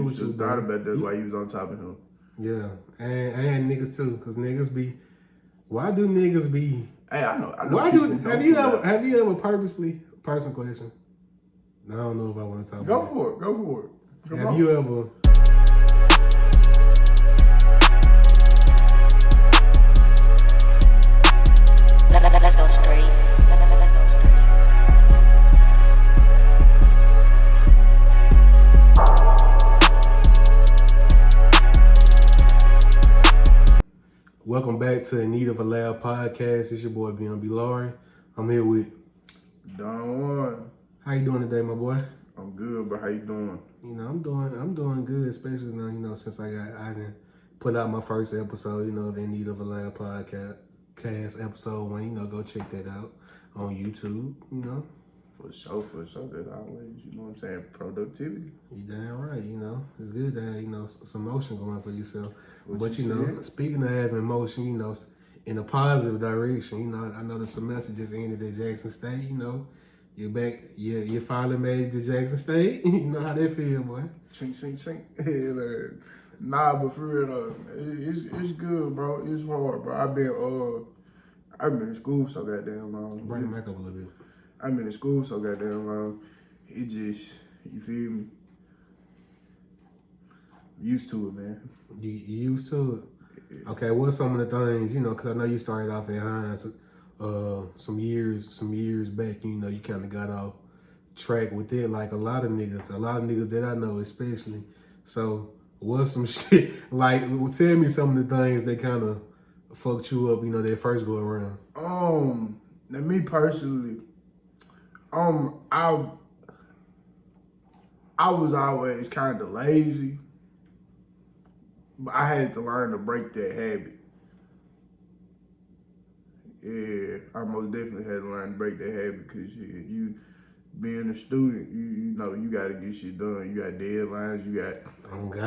you should have thought about that while you was on top of him. Yeah, and niggas too, cause niggas be. Why do niggas be? Hey, I know. Why do have you ever purposely? Personal question. I don't know if I want to talk. Go for it. Go for it. Have you ever? Let's go straight. Let's go straight. Welcome back to In Need of a Lab podcast. It's your boy B&B Laurie. I'm here with Don Juan. How you doing today, my boy? I'm good, but how you doing? You know, I'm doing good, especially now, since I didn't put out my first episode, of In Need of a Lab podcast episode 1, go check that out on YouTube, For sure, that always, what I'm saying, productivity. You damn right, it's good to have, some motion going for yourself. But speaking of having motion, in a positive direction, I know the semester just ended at Jackson State, you're back, you finally made it to Jackson State. You know how that feel, boy. Chink. Nah, but for real though, it's good, bro. It's hard, bro. I've been in school so goddamn long. Bring it back up a little bit. I've been in school so goddamn long. It just, you feel me? Used to it, man. You used to it? Okay, what's some of the things, because I know you started off at Hines some years back, you kind of got off track with it, like a lot of niggas that I know especially. So what's some shit, like, tell me some of the things that kind of fucked you up, that first go around. Now me personally, I was always kind of lazy, but I had to learn to break that habit. Yeah, I most definitely had to learn to break that habit because you being a student, you got to get shit done. You got deadlines, you got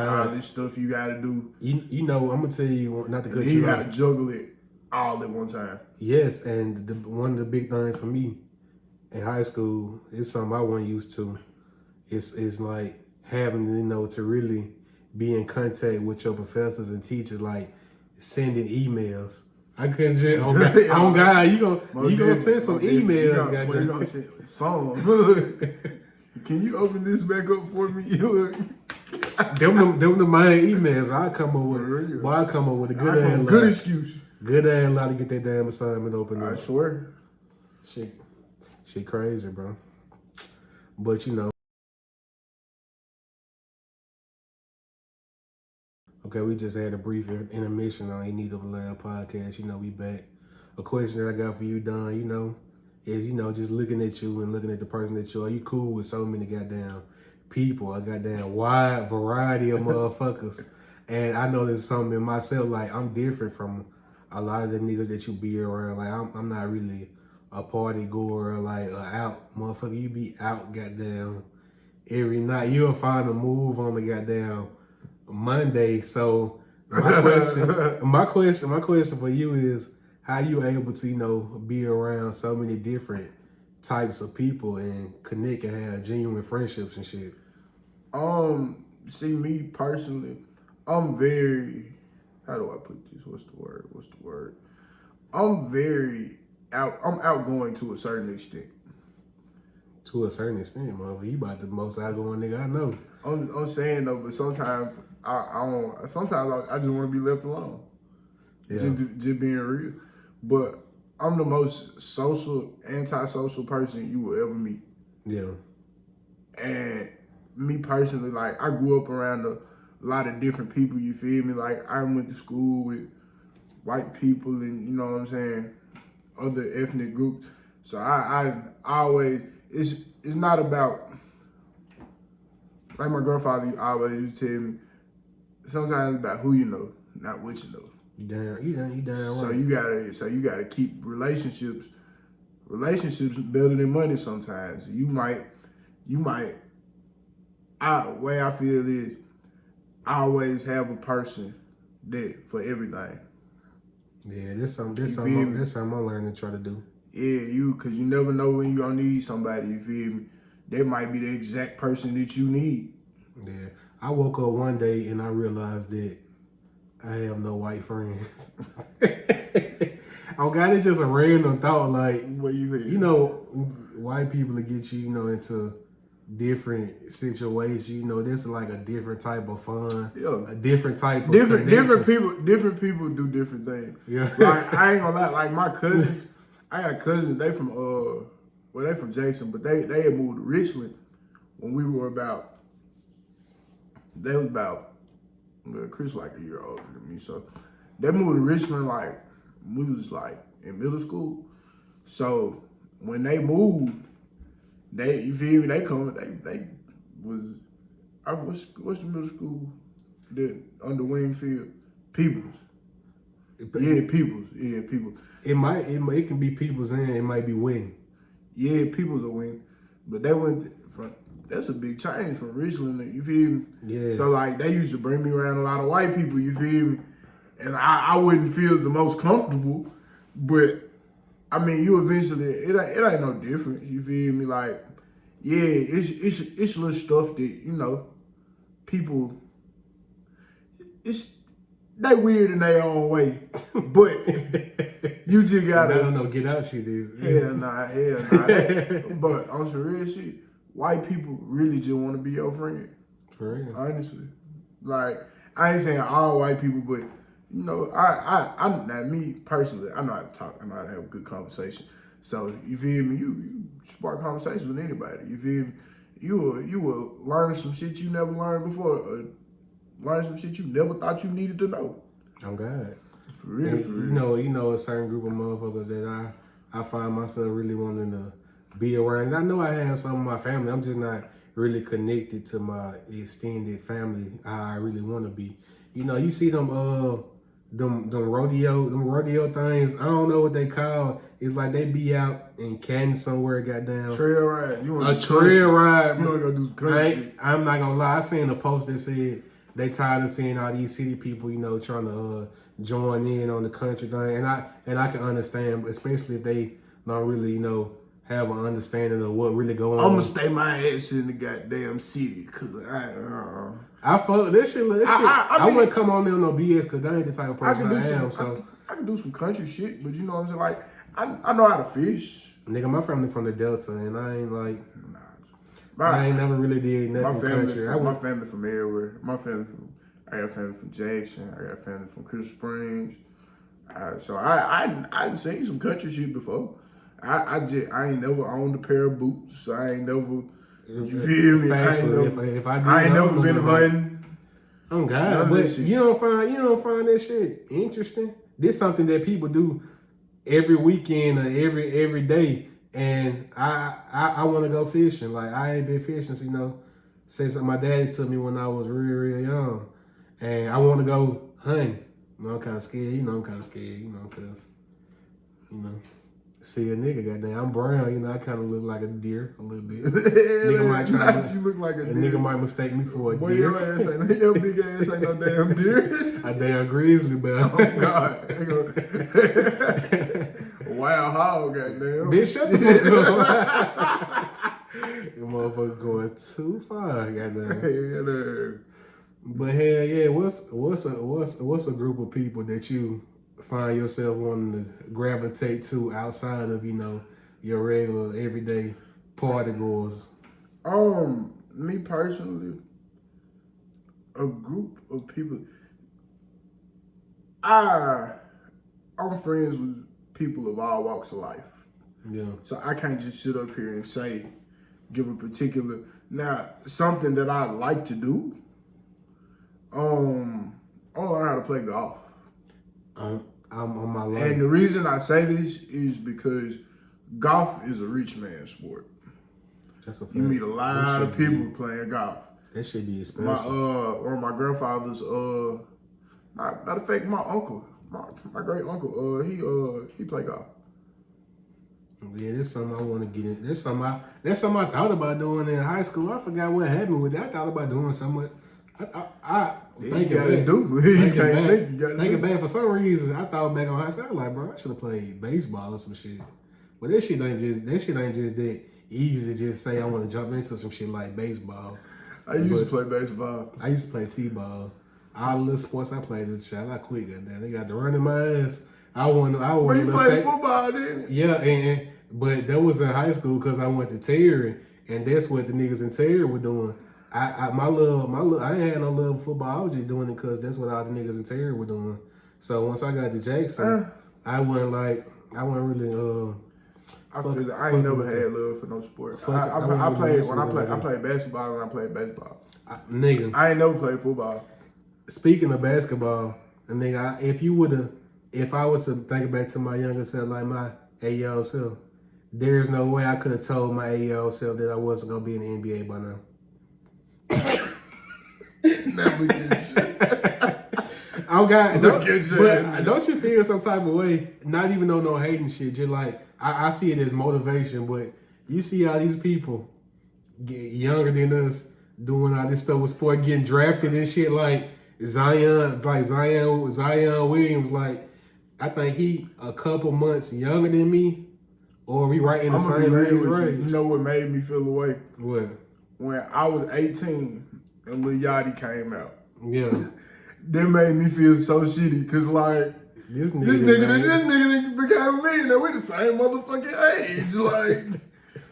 all this stuff you got to do. I'm going to tell you, not to cut you you got to juggle it all at one time. Yes, and one of the big things for me in high school, it's something I wasn't used to. It's like having, to really be in contact with your professors and teachers, like sending emails. I couldn't just, oh God, you gonna send some emails, goddamn. You gonna send some. Can you open this back up for me? them the main emails. I come up with a good excuse. Good ass lie to get that damn assignment open. I swear. Shit crazy, bro. But okay, we just had a brief intermission on In Need of a Lab podcast. We back. A question that I got for you, Don, is, just looking at you and looking at the person that you are. You cool with so many goddamn people, a goddamn wide variety of motherfuckers. And I know there's something in myself, like, I'm different from a lot of the niggas that you be around. Like, I'm not really a party goer, like, out motherfucker. You be out goddamn every night. You'll find a move on the goddamn Monday. So my question for you is, how you able to be around so many different types of people and connect and have genuine friendships and shit? See, me personally, I'm very, how do I put this? What's the word? I'm outgoing to a certain extent. To a certain extent, motherfucker. You about the most outgoing nigga I know. I'm saying though, but sometimes I don't. Sometimes I just want to be left alone. Yeah. Just being real. But I'm the most antisocial person you will ever meet. Yeah. And me personally, like, I grew up around a lot of different people. You feel me? Like, I went to school with white people and, you know what I'm saying, other ethnic groups. So I always, it's not about, like my grandfather always used to tell me, sometimes it's about who you know, not what you know. You damn right. So you gotta keep relationships better than money sometimes. You might, way I feel is, I always have a person there for everything. Yeah, that's something I'm learning to try to do. Yeah, cause you never know when you gonna need somebody, you feel me? They might be the exact person that you need. Yeah. I woke up one day and I realized that I have no white friends. Oh God, it's just a random thought. Like, What you think? you know, white people to get you, into different situations. This is like a different type of fun, Yeah. a different type of Different connections. different people do different things. Yeah. Like I ain't gonna lie, like my cousins, I got cousins, they from they from Jackson, but they had moved to Richland when we were about Chris like a year older than me. So they moved to Richland like we was like in middle school. So when they moved, you feel me, they was what's the middle school that under Wingfield? Peoples. Yeah, Peoples. It can be people's and it might be wing. Yeah, Peoples a win. But they went from that's a big change from Richland, you feel me? Yeah. So like they used to bring me around a lot of white people, you feel me? And I wouldn't feel the most comfortable, but I mean you eventually it ain't no difference, you feel me? Like, yeah, it's little stuff that, people they weird in their own way. But you just gotta No, get out shit is. hell nah. But on some real shit, white people really just want to be your friend. For real. Honestly, like I ain't saying all white people, but I now me personally, I know how to talk. I know how to have a good conversation. So you feel me? You spark conversation with anybody. You feel me? You will learn some shit you never learned before. Learn some shit you never thought you needed to know. Oh God. For real, And, for real. a certain group of motherfuckers that I find myself really wanting to be around. And I know I have some of my family. I'm just not really connected to my extended family how I really want to be. You see them rodeo things. I don't know what they call. It's like they be out in Canton somewhere, goddamn. Trail ride. You want A trail ride. You want to go do some country shit. I'm not gonna lie. I seen a post that said they tired of seeing all these city people, trying to join in on the country thing, and I can understand, especially if they don't really, have an understanding of what really going on. I'm gonna stay my ass in the goddamn city, cause I fuck this shit. I mean, wouldn't come on there no BS, cause that ain't the type of I person can I, do am. some. I can do some country shit, but you know what I'm saying? Like I know how to fish. Nigga, my family from the Delta, and I ain't like. My, I ain't never really did nothing country. My family from everywhere. I got family from Jackson. I got family from Crystal Springs. So I seen some country shit before. I ain't never owned a pair of boots. So I ain't never. You feel me? I ain't never been hunting. Oh God! But you don't find that shit interesting. This something that people do every weekend or every day. And I want to go fishing. Like I ain't been fishing, since my daddy took me when I was real young, and I want to go hunting. I'm kind of scared. Cause see a nigga, goddamn, I'm brown. I kind of look like a deer a little bit. Nigga might try to. You look like a deer. Nigga might mistake me for a Boy, deer. Your big ass ain't no damn deer. A damn grizzly bear. Oh God. Wild hog, goddamn. Bitch, shut the fuck up. That motherfucker going too far, goddamn. But hell yeah, what's a group of people that you find yourself wanting to gravitate to outside of your regular everyday party goers? Me personally, a group of people. I'm friends with people of all walks of life. Yeah. So I can't just sit up here and give a particular. Now, something that I like to do. I want to learn how to play golf. I'm on my line. And the reason I say this is because golf is a rich man's sport. That's a fact. You meet a lot of people playing golf. That should be expensive. One of my grandfather's matter of fact, my uncle, my great uncle, he played golf. Yeah, that's something I want to get in. That's something I thought about doing in high school. I forgot what happened with that. I thought about doing something. Thinking back for some reason, I thought back on high school. I was like, bro, I should have played baseball or some shit. But that shit ain't just that easy to just say I want to jump into some shit like baseball. I used to play baseball. I used to play T-ball. All the sports I played as a child, I quit. Goddamn, they got to run in my ass. I won. But you played football, didn't you? Yeah, but that was in high school because I went to Terry, and that's what the niggas in Terry were doing. I ain't had no love for football. I was just doing it because that's what all the niggas in Terry were doing. So once I got to Jackson, I wasn't really. I feel like I ain't never had love for no sport. I played basketball and I played baseball. Nigga, I ain't never played football. Speaking of basketball, nigga, if I was to think back to my younger self, like my 8-year-old self, there's no way I could have told my 8-year-old self that I wasn't gonna be in the NBA by now. Never get shit. Oh God, don't you feel some type of way? Not even no hating shit. Just like I see it as motivation, but you see all these people get younger than us doing all this stuff with sport, getting drafted and shit. Like Zion Williams. Like I think he a couple months younger than me, or we right in the same range. You know what made me feel away? What? When I was 18 and Lil Yachty came out. Yeah. That made me feel so shitty, cause like this nigga became a millionaire. We the same motherfucking age. Like,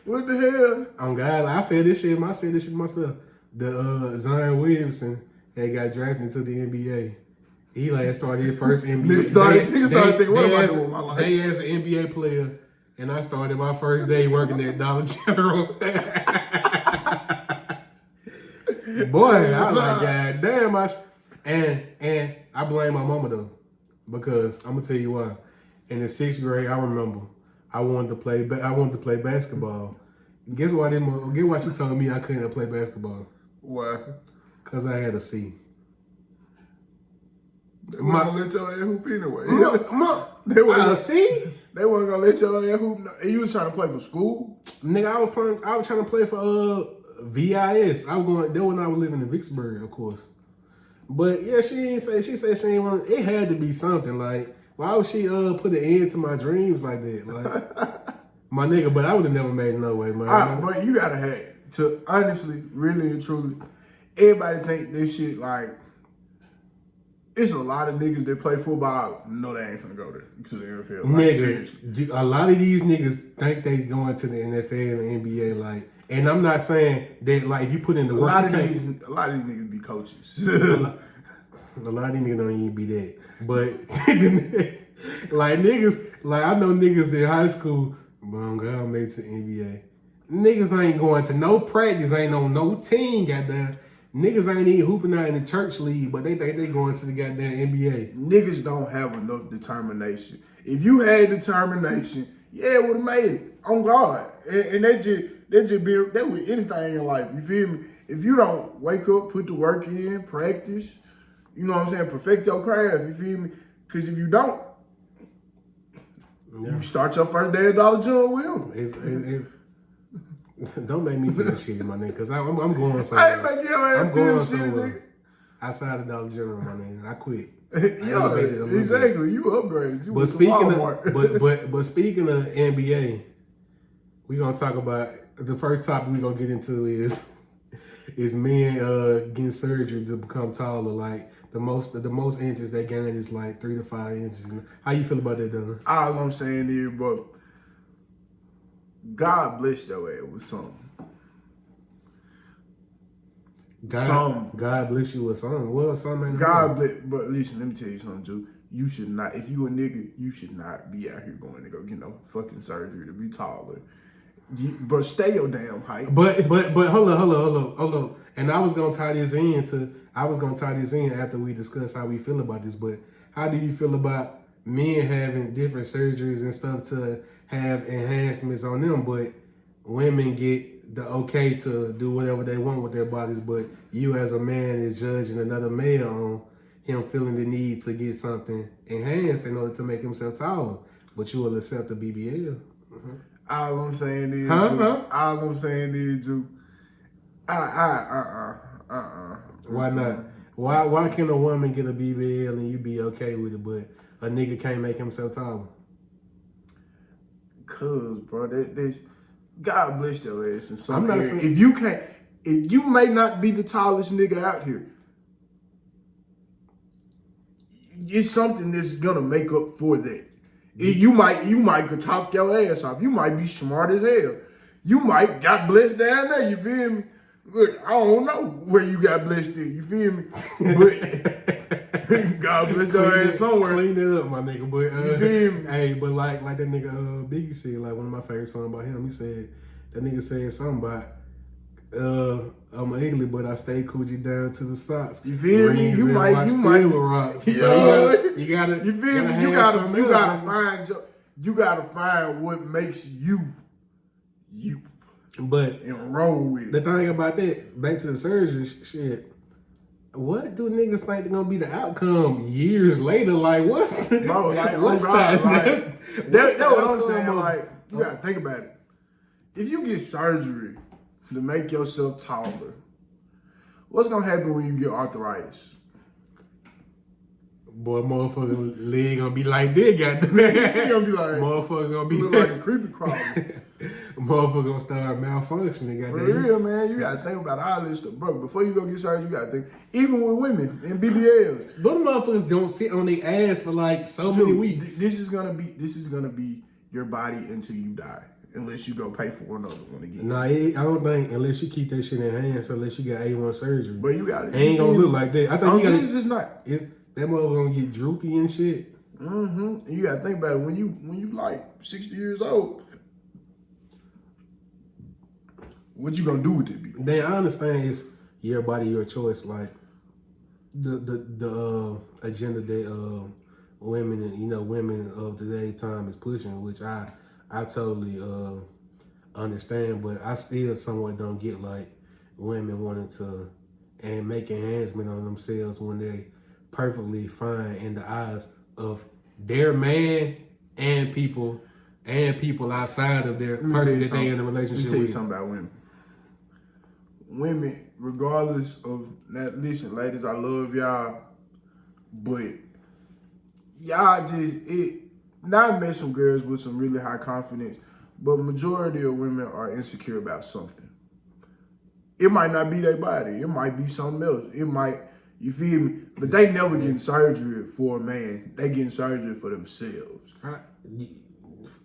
what the hell? Oh God, I said this shit myself. The Zion Williamson had got drafted into the NBA. He like started his first NBA. Nigga started thinking, what am I doing with my life? They as an NBA player, and I started my first day working at Dollar General. Boy, I like God damn. And I blame my mama though, because I'm gonna tell you why. In the 6th grade, I remember I wanted to play basketball. Guess what? Get what she told me I couldn't play basketball. Why? Cause I had a C. They weren't gonna let your ass hoop anyway. They wasn't see. They wasn't gonna let your ass hoop. And you was trying to play for school, nigga. I was trying to play for VIS. I was going there when I was living in Vicksburg, of course. But yeah, she said she ain't want. It had to be something like. Why would she put an end to my dreams like that? Like my nigga, but I would have never made no way, man. But you gotta have to honestly, really and truly. Everybody think this shit like. It's a lot of niggas that play football. No, they ain't finna go there to the NFL. Like, nigga, a lot of these niggas think they going to the NFL and the NBA. Like, and I'm not saying that like if you put in the work, a lot of these niggas be coaches. A lot of these niggas don't even be that. But like niggas, like I know niggas in high school, but I'm gonna make it to the NBA. Niggas ain't going to no practice, ain't on no team, goddamn. Niggas ain't even hooping out in the church league, but they think they going to the goddamn NBA. Niggas don't have enough determination. If you had determination, yeah, it would have made it. On God. And they with anything in life. You feel me? If you don't wake up, put the work in, practice, you know what I'm saying, perfect your craft, you feel me? Because if you don't, you start your first day at Dollar General with them. Don't make me feel shitty, my nigga, because I'm going somewhere. I ain't make your ass feel shitty, nigga. Outside of Dollar General, my nigga. I quit. Yeah, exactly. You upgraded. You but speaking of NBA, we gonna talk about the first topic we gonna get into is men getting surgery to become taller. Like the most inches they gain is like 3 to 5 inches. How you feel about that, Don? All I'm saying is, bro, God bless your ass with something. God bless you with something. Well, something ain't God bless, but listen, let me tell you something, Drew. You should not, if you a nigga, you should not be out here going to go get no fucking surgery to be taller. But stay your damn height. But hold on. And I was gonna tie this in after we discuss how we feel about this. But how do you feel about men having different surgeries and stuff to have enhancements on them, but women get the okay to do whatever they want with their bodies, but you as a man is judging another male on him feeling the need to get something enhanced in order to make himself taller, but you will accept the BBL. Mm-hmm. All I'm saying is, Drew, Why not? Why can a woman get a BBL and you be okay with it, but a nigga can't make himself taller? Cause, bro, this God bless your ass. And I'm not saying if you can't, If you may not be the tallest nigga out here, it's something that's gonna make up for that. You might could talk your ass off. You might be smart as hell. You might got blessed down there. You feel me? Look, I don't know where you got blessed in. You feel me? But God bless your ass somewhere. Clean it up, my nigga. But You feel me? hey, but like that nigga Biggie said, like one of my favorite songs about him. He said that nigga said something about I'm ugly, but I stay coochie down to the socks. You feel me? Rings You and might watch with rocks. Yo, So you gotta you feel me? You gotta find what makes you. But And roll with it. the thing about that, back to the surgery, shit. What do niggas think they're gonna be the outcome years later? Like what's Bro, like, what's oh God, that? like, that's what I'm saying. Like, you gotta think about it. If you get surgery to make yourself taller, what's gonna happen when you get arthritis? Boy, motherfucker leg gonna be like this, goddamn. You gonna be like, Motherfucker gonna be look like a creepy crawler. Motherfucker gonna start malfunctioning, For goddamn. real, man, you gotta think about all this stuff, bro. Before you go get surgery, you gotta think. Even with women and BBLs, But the motherfuckers don't sit on their ass for like so many weeks. This is gonna be your body until you die, unless you go pay for another one again. Nah, I don't think unless you keep that shit in hand, so unless you got A1 surgery, But you got it. ain't gonna look like that. I think you Jesus gotta, is not. that motherfucker gonna get droopy and shit. And you gotta think about it when you like 60 years old. What you gonna do with it? People? Then I understand it's your body, your choice. Like the agenda that women of today's time is pushing, which I totally understand. But I still somewhat don't get like women wanting to and make enhancement on themselves when they perfectly fine in the eyes of their man and people outside of their person that they in a Let me relationship tell you with. something about women. Women, regardless of now, listen, ladies, I love y'all, but y'all not met some girls with some really high confidence, but majority of women are insecure about something. It might not be their body, it might be something else. It might, you feel me? But they never getting surgery for a man. They getting surgery for themselves.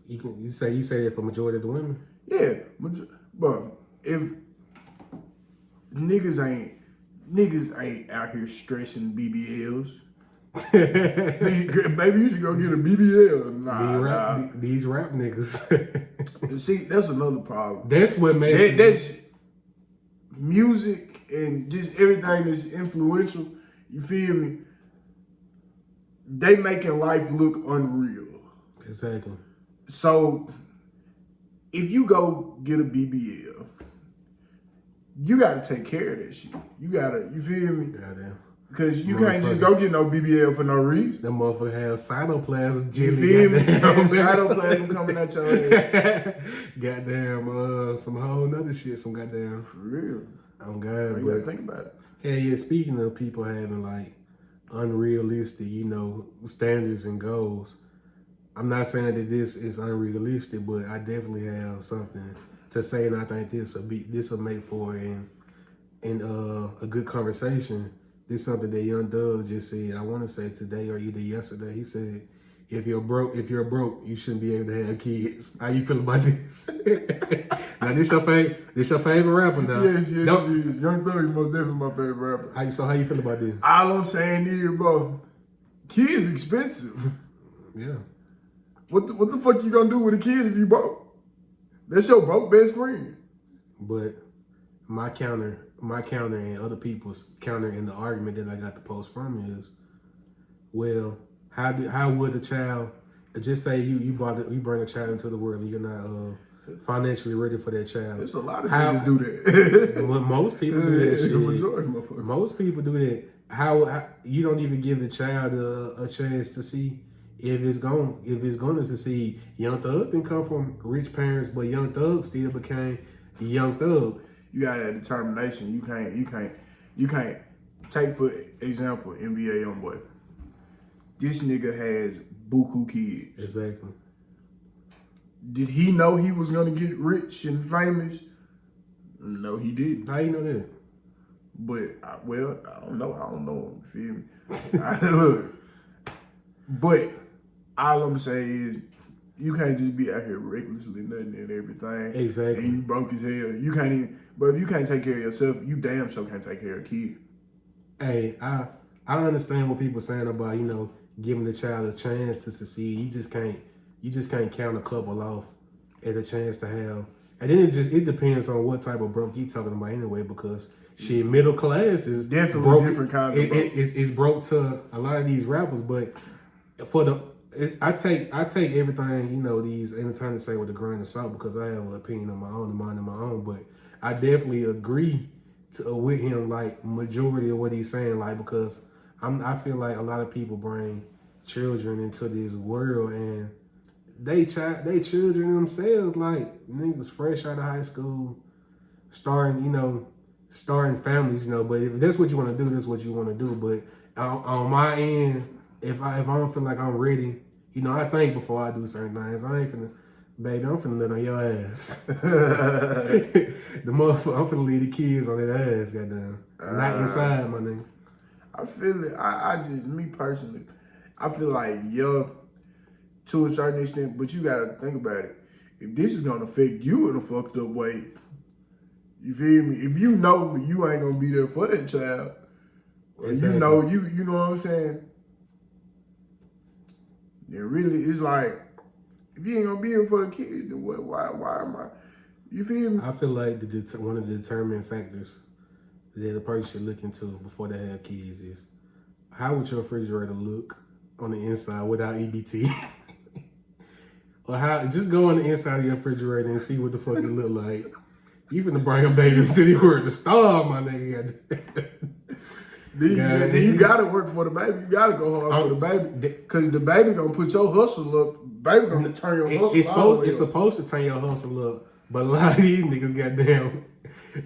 You say that for majority of the women? Yeah, but if niggas ain't out here stressing BBLs. Baby, you should go get a BBL. Nah. These rap niggas. See, that's another problem. That's what makes That's music and just everything that's influential. You feel me? They making life look unreal. Exactly. So if you go get a BBL, you gotta take care of that shit. You feel me? Goddamn. Because you can't just go get no BBL for no reason. That motherfucker has cytoplasm You jelly. feel me? Goddamn. Cytoplasm coming at your ass. Goddamn, some whole nother shit, some goddamn. For real. Oh, God. You gotta think about it. Hell yeah, speaking of people having like unrealistic, standards and goals, I'm not saying that this is unrealistic, but I definitely have something to say, and I think this will make for a good conversation. This is something that Young Thug just said. I want to say today or either yesterday. He said, "If you're broke, you shouldn't be able to have kids." How you feel about this? Now this your favorite rapper now. Yes, it is. Young Thug is most definitely my favorite rapper. How you feel about this? All I'm saying is, bro, kids expensive. Yeah. What the fuck you gonna do with a kid if you broke? That's your broke best friend. But my counter and other people's counter in the argument that I got to post from is, well, how would a child, just say you bring a child into the world and you're not financially ready for that child. There's a lot of niggas do that. Well, most people do that shit. The majority of motherfuckers. Most people do that. How you don't even give the child a chance to see if it's going to succeed. Young Thug didn't come from rich parents, but Young Thug still became Young Thug. You got that determination. You can't take, for example, NBA YoungBoy. This nigga has buku kids. Exactly. Did he know he was gonna get rich and famous? No, he didn't. How you know that? But I don't know. I don't know him. You feel me? Look, but all I'm saying is, you can't just be out here recklessly nutting and everything. Exactly. And you broke as hell. You can't even. But if you can't take care of yourself, you damn sure can't take care of a kid. Hey, I understand what people saying about, giving the child a chance to succeed. You just can't count a couple off at a chance to have. And then it depends on what type of broke you talking about anyway, because shit, middle class is Definitely broke. different kind of broke. It's broke to a lot of these rappers, but I take everything, these entertainers say with a grain of salt, because I have an opinion of my own, a mind of my own, but I definitely agree with him, like, majority of what he's saying, like, because I feel like a lot of people bring children into this world, and they children themselves, like, niggas fresh out of high school, starting families, but if that's what you want to do, that's what you want to do. But on my end, if I don't feel like I'm ready, I think before I do certain things. I ain't finna, baby, I'm finna let on your ass. The motherfucker, I'm finna leave the kids on that ass, goddamn. Not inside, my nigga. I feel it. I just, me personally, I feel like, to a certain extent, but you gotta think about it. If this is gonna affect you in a fucked up way, you feel me? If you know you ain't gonna be there for that child, or Exactly. you know what I'm saying? Then really, it's like, if you ain't gonna be here for the kid, then why am I? You feel me? I feel like one of the determining factors that a person should look into before they have kids is, how would your refrigerator look on the inside without EBT? Or just go on the inside of your refrigerator and see what the fuck it look like. You finna bring a baby into the world to starve, my nigga. Then you gotta work for the baby. You gotta go hard for the baby, cause the baby gonna put your hustle up. Baby gonna turn your hustle. It's supposed to turn your hustle up, but a lot of these niggas goddamn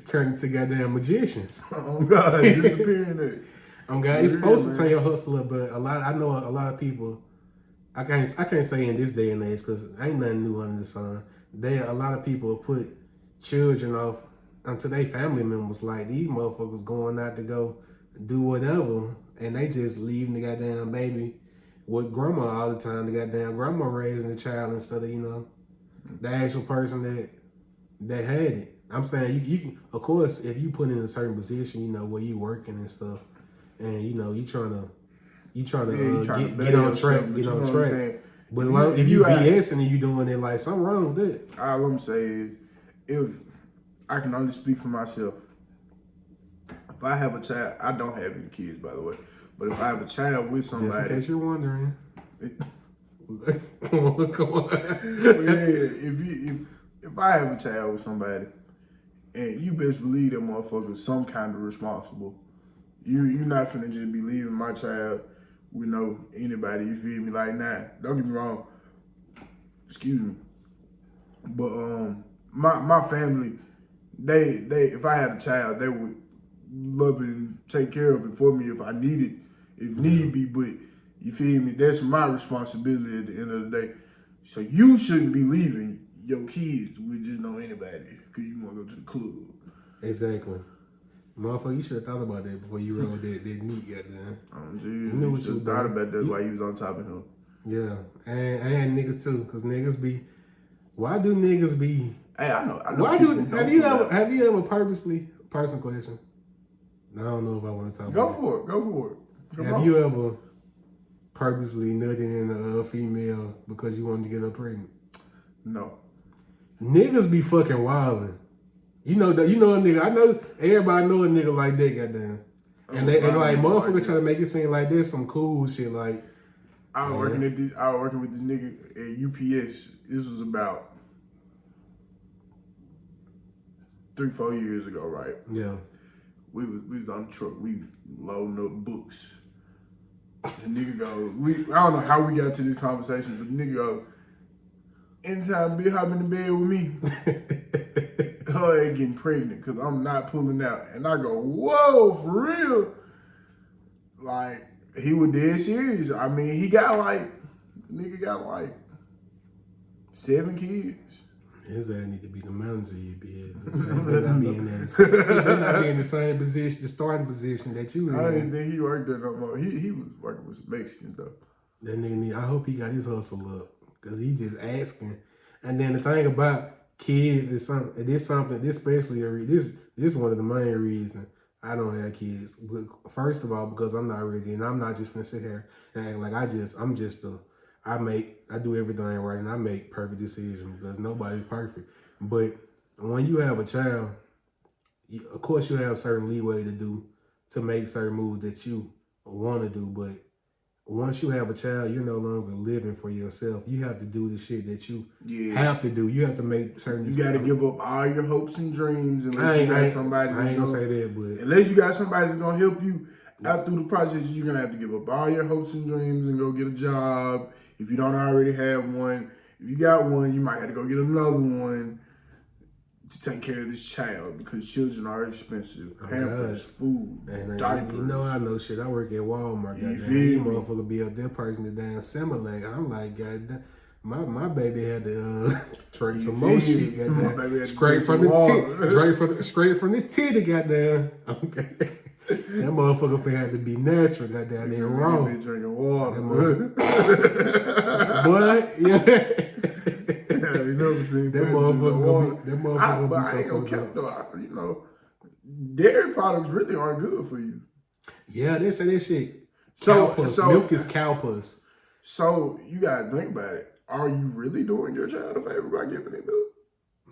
turn into goddamn magicians. Oh God, disappearing it. God, it's supposed to turn your hustle up, but I know a lot of people. I can't say in this day and age, because ain't nothing new under the sun. A lot of people put children off unto their family members. Like, these motherfuckers going out to go do whatever, and they just leaving the goddamn baby with grandma all the time. The goddamn grandma raising the child instead of, the actual person that had it. I'm saying, you of course, if you put in a certain position, where you working and stuff, and you trying to get on track, But if you BSing and you doing it, like, something wrong with it. All I'm saying is, if I can only speak for myself, if I have a child, I don't have any kids, by the way, but if I have a child with somebody, just in case you're wondering. Come on. If I have a child with somebody, and you best believe that motherfucker is some kind of responsible. You're not finna just be leaving my child with anybody, you feel me? Like, nah, don't get me wrong. Excuse me. But my family, they if I had a child, they would love it and take care of it for me if I need it, if need be. But you feel me? That's my responsibility at the end of the day. So you shouldn't be leaving your kids with just anybody because you want to go to the club. Exactly. Motherfucker, you should have thought about that before you rolled that meat, goddamn. You should have thought about that while you was on top of him. Yeah, and niggas too, because niggas be. Why do niggas be? Hey, I know. Have you ever purposely? Personal question. I don't know if I want to talk. Go for it. Have you ever purposely nutted in a female because you wanted to get her pregnant? No. Niggas be fucking wildin'. You know a nigga. I know everybody know a nigga like that, goddamn. And motherfucker try to make it seem like there's some cool shit. Like, I was working with this nigga at UPS. This was about 3-4 years ago, right? Yeah. We was on the truck. We loading up books. The nigga go. I don't know how we got to this conversation, but the nigga go, anytime B hop in the bed with me, her ain't getting pregnant because I'm not pulling out. And I go, whoa, for real? Like, he was dead serious. I mean, nigga got like 7 kids. His ass need to be the manager. You be they not be in that. They not be in the same position, the starting position that you I in. didn't think he worked there no more. He was working with some Mexicans though. That nigga need. I hope he got his hustle up because he just asking. And then the thing about kids is something. This especially this one of the main reasons I don't have kids. But first of all, because I'm not ready, and I'm not just gonna sit here and act like I do everything right and I make perfect decisions because nobody's perfect. But when you have a child, of course you have certain leeway to make certain moves that you want to do. But once you have a child, you're no longer living for yourself. You have to do the shit that you have to do. You have to make certain You decisions. got to give up all your hopes and dreams unless you got somebody. I ain't gonna say that, but unless you got somebody that's gonna help you out through the process, you're gonna have to give up all your hopes and dreams and go get a job. If you don't already have one, if you got one, you might have to go get another one to take care of this child because children are expensive. Pampers, food, diapers. You know I know shit. I work at Walmart. You Goddamn, feel you me? motherfucker be up there purchasing the damn Similac. I'm like, goddamn. My baby had to trade some more shit, My baby goddamn. had to Straight drink from some the water. straight from the titty, goddamn. Okay. That motherfucker finna have to be natural, goddamn. They raw. Be drinking water. But yeah. You know what I'm saying? That motherfucker But be I so ain't gonna fucked cap up. though. You know, dairy products really aren't good for you. Yeah, they say that shit. So- Cow puss. so- Milk is cow puss. So you gotta think about it. Are you really doing your child a favor by giving it milk?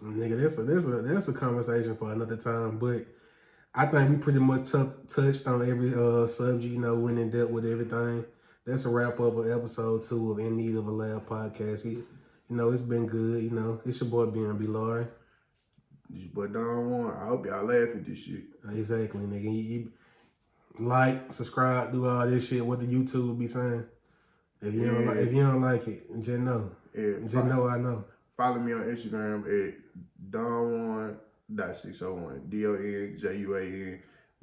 Nigga, that's a conversation for another time. But I think we pretty much touched on every subject, you know, went in depth with everything. That's a wrap up of episode 2 of In Need of a Lab podcast. You know, it's been good. You know, it's your boy BNB Laurie. This your boy Don Juan. I hope y'all laugh at this shit. Exactly, nigga. You like, subscribe, do all this shit. What the YouTube will be saying. If you don't like it, just know. Yeah, Just know I know. follow me on Instagram at Don1.601.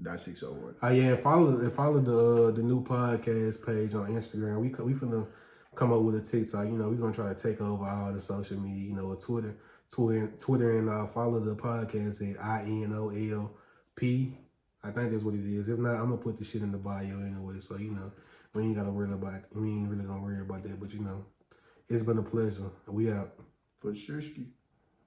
DONJUAN.601. Oh yeah, and follow the new podcast page on Instagram. We finna come up with a TikTok. You know, we're gonna try to take over all the social media. You know, Twitter, and follow the podcast at INOLP. I think that's what it is. If not, I'm gonna put the shit in the bio anyway. So you know, we ain't really gonna worry about that. But you know, it's been a pleasure. We out. For Shirski.